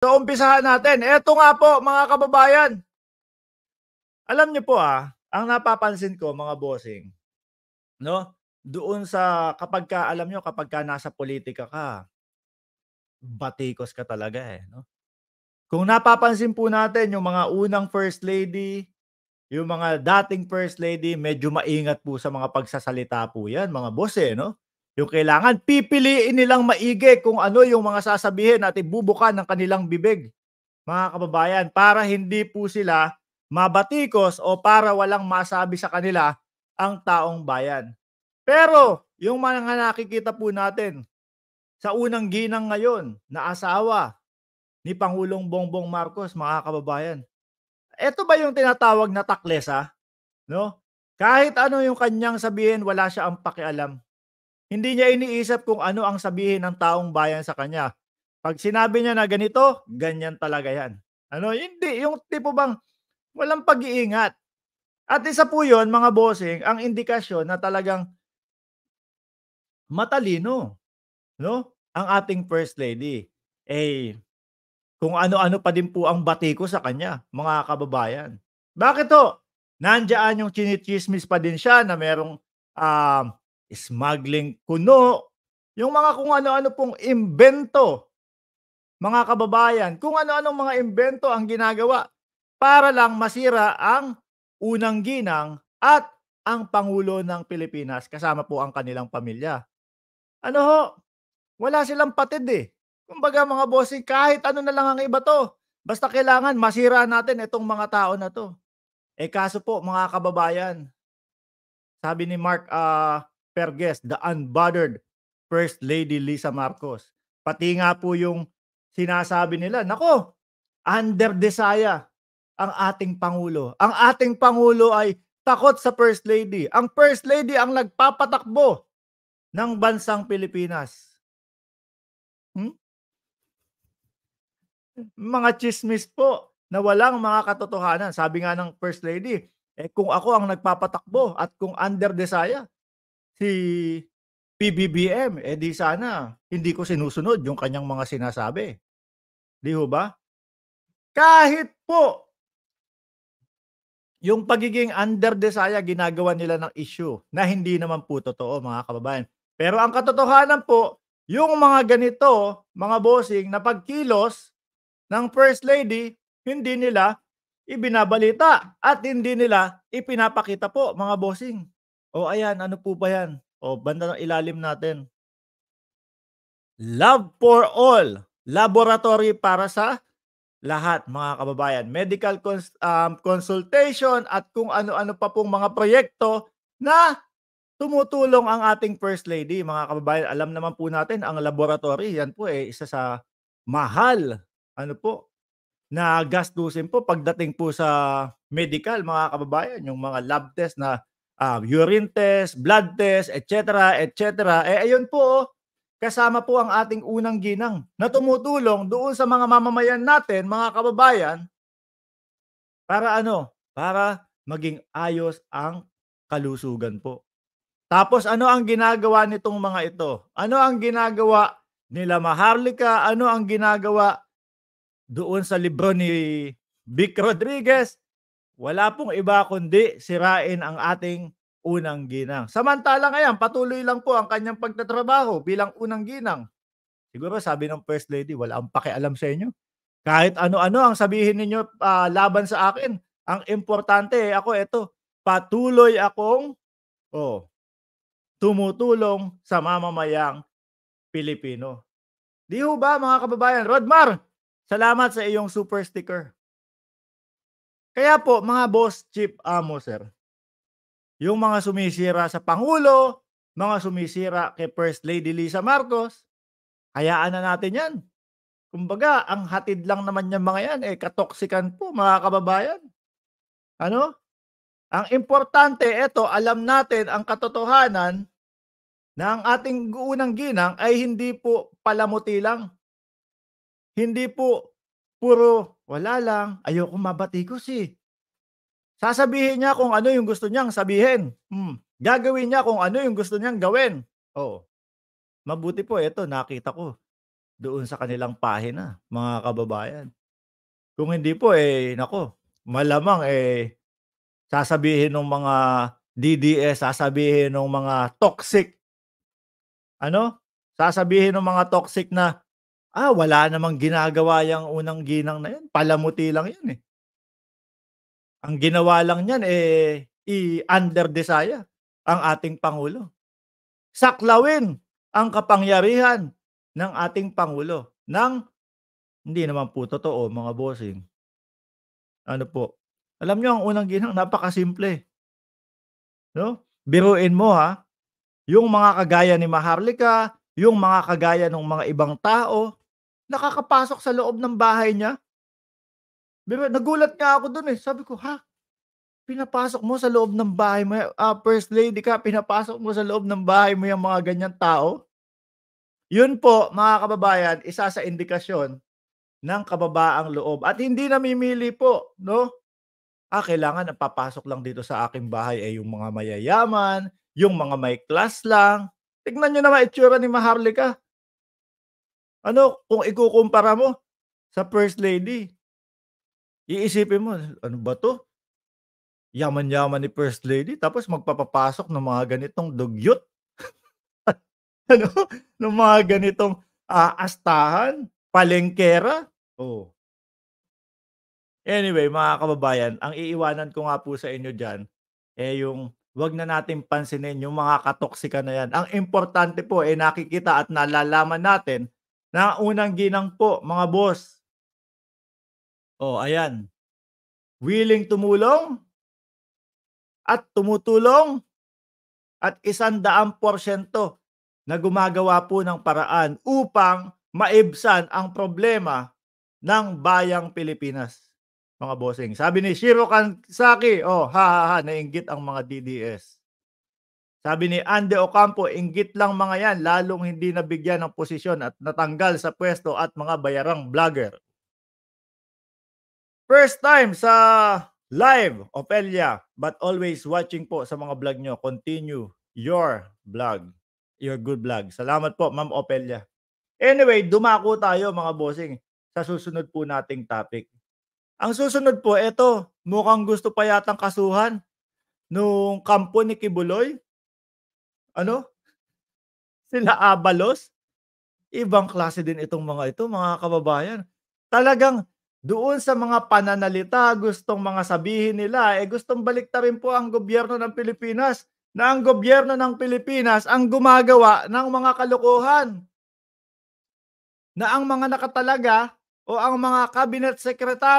So, umpisahan natin. Eto nga po mga kababayan, alam niyo po, ang napapansin ko mga bossing, 'no, doon sa kapagka alam niyo kapagka nasa politika ka, batikos ka talaga, 'no? Kung napapansin po natin yung mga unang first lady, yung mga dating first lady, medyo maingat po sa mga pagsasalita po 'yan mga boss, 'no? Yung kailangan pipiliin nilang maigi kung ano yung mga sasabihin at ibubuka ng kanilang bibig. Mga kababayan, para hindi po sila mabatikos o para walang masabi sa kanila ang taong bayan. Pero yung mga nakikita po natin sa unang ginang ngayon na asawa ni Pangulong Bongbong Marcos, mga kababayan, eto ba yung tinatawag na taklesa, 'no? Kahit ano yung kanyang sabihin wala siyang pakialam. Hindi niya iniisip kung ano ang sabihin ng taong bayan sa kanya. 'Pag sinabi niya na ganito, ganyan talaga 'yan. Ano, hindi yung tipo bang walang pag-iingat. At isa po 'yun mga bossing, ang indikasyon na talagang matalino, 'no, ang ating first lady. Eh, kung ano-ano pa din po ang batiko sa kanya, mga kababayan. Bakit ho? Nandiyan yung tsini-tsismis pa din siya na merong, um, smuggling kuno, yung mga kung ano-ano pong imbento, mga kababayan. Kung ano-anong mga imbento ang ginagawa para lang masira ang unang ginang at ang pangulo ng Pilipinas kasama po ang kanilang pamilya. Ano ho, wala silang patid, Kumbaga mga bossing kahit ano na lang ang iba 'to, basta kailangan masira natin itong mga tao na 'to. Eh, kaso po mga kababayan, sabi ni Mark, Perges, the unbothered First Lady Lisa Marcos. Pati nga po yung sinasabi nila, naku, under desaya ang ating pangulo. Ang ating pangulo ay takot sa First Lady. Ang First Lady ang nagpapatakbo ng bansang Pilipinas. Hmm? Mga tsismis po na walang mga katotohanan. Sabi nga ng First Lady, kung ako ang nagpapatakbo at kung under desaya si PBBM, di sana hindi ko sinusunod yung kanyang mga sinasabi, 'di ho ba? Kahit po yung pagiging under desaya ginagawan nila ng issue na hindi naman po totoo mga kababayan. Pero ang katotohanan po, yung mga ganito, mga bossing na pagkilos ng First Lady, hindi nila ibinabalita at hindi nila ipinapakita po mga bossing. O ayan, ano po ba yan? O banda ng ilalim natin. Love for all. Laboratory para sa lahat mga kababayan. Medical consultation at kung ano-ano pa pong mga proyekto na tumutulong ang ating First Lady mga kababayan. Alam naman po natin ang laboratory, yan po isa sa mahal ano po na gastusin po pagdating po sa medical mga kababayan, yung mga lab test na, urine test, blood test, et cetera, et cetera. Ayun po, kasama po ang ating unang ginang na tumutulong doon sa mga mamamayan natin, mga kababayan, para ano, para maging ayos ang kalusugan po. Tapos ano ang ginagawa nitong mga ito? Ano ang ginagawa nila Maharlika? Ano ang ginagawa doon sa libro ni Vic Rodriguez? Wala pong iba kundi sirain ang ating unang ginang. Samantalang ayan, patuloy lang po ang kanyang pagtatrabaho bilang unang ginang. Siguro sabi ng First Lady, wala akong pakialam sa inyo. Kahit ano-ano ang sabihin ninyo, laban sa akin, ang importante, ako eto, patuloy akong, oh, tumutulong sa mamamayang Pilipino. 'Di ho ba mga kababayan? Rodmar, salamat sa iyong super sticker. Kaya po mga boss, chief, amo, sir, yung mga sumisira sa pangulo, mga sumisira kay First Lady Lisa Marcos, hayaan na natin 'yan. Kumbaga ang hatid lang naman niyang mga 'yan, katoxican po mga kababayan. Ano, ang importante eto alam natin ang katotohanan na ang ating unang ginang ay hindi po palamuti lang. Hindi po puro, "Wala lang, ayokong mabatikos, Sasabihin niya kung ano yung gusto niyang sabihin, gagawin niya kung ano yung gusto niyang gawin. Oh, mabuti po eto nakita ko, doon sa kanilang pahina, mga kababayan. Kung hindi po, eh, naku, malamang, eh, sasabihin nung mga DDS, sasabihin nung mga toxic ano, sasabihin nung mga toxic na, wala namang ginagawa yang unang ginang na 'yan, palamuti lang 'yan, eh. Ang ginawa lang niyan, eh, i-under-desaya ang ating pangulo. Saklawin ang kapangyarihan ng ating pangulo ng hindi naman po totoo, mga bossing. Ano po, alam niyo ang unang ginang napakasimple, 'no? Biruin mo, yung mga kagaya ni Maharlika, yung mga kagaya nung mga ibang tao, nakakapasok sa loob ng bahay niya. Nagulat nga ako dun, eh, sabi ko, "Ha? Pinapasok mo sa loob ng bahay mo first lady ka, pinapasok mo sa loob ng bahay mo yang mga ganyang tao?" Yun po, mga kababayan, isa sa indikasyon ng kababaang loob at hindi namimili po, 'no? Kailangan ang papasok lang dito sa aking bahay ay yung mga mayayaman, yung mga may class lang. Tignan niyo naman itsura ni Maharlika. Ano, kung ikukumpara mo sa first lady, iisipin mo, "Ano ba 'to? Yaman-yaman ni first lady tapos magpapapasok ng mga ganitong dugyot, ano, ng mga ganitong, astahan, palengkera." Oh, anyway, mga kababayan, ang iiwanan ko nga po sa inyo diyan, eh, yung 'wag na nating pansinin yung mga katoxican na 'yan. Ang importante po, eh, nakikita at nalalaman natin na unang ginang po, mga boss. Oh, ayan, willing tumulong at tumutulong at 100% na gumagawa po ng paraan upang maibsan ang problema ng bayang Pilipinas, mga bossing. Sabi ni Shiro Kansaki, oh, ha, ha, ha, nainggit ang mga DDS. Sabi ni Ande Ocampo, inggit lang mga yan lalong hindi nabigyan ng posisyon at natanggal sa pwesto at mga bayarang vlogger. First time sa live, Opelia, but always watching po sa mga vlog nyo. Continue your vlog, your good vlog. Salamat po, Ma'am Opelia. Anyway, dumako tayo mga bossing sa susunod po nating topic. Ang susunod po, eto, mukhang gusto pa yatang kasuhan nung kampo ni Kibuloy. Ano, sila Abalos. Ibang klase din itong mga ito, mga kababayan. Talagang doon sa mga pananalita, gustong mga sabihin nila, eh, gustong baliktarin po ang gobyerno ng Pilipinas, na ang gobyerno ng Pilipinas ang gumagawa ng mga kalokohan, na ang mga nakatalaga o ang mga cabinet secretary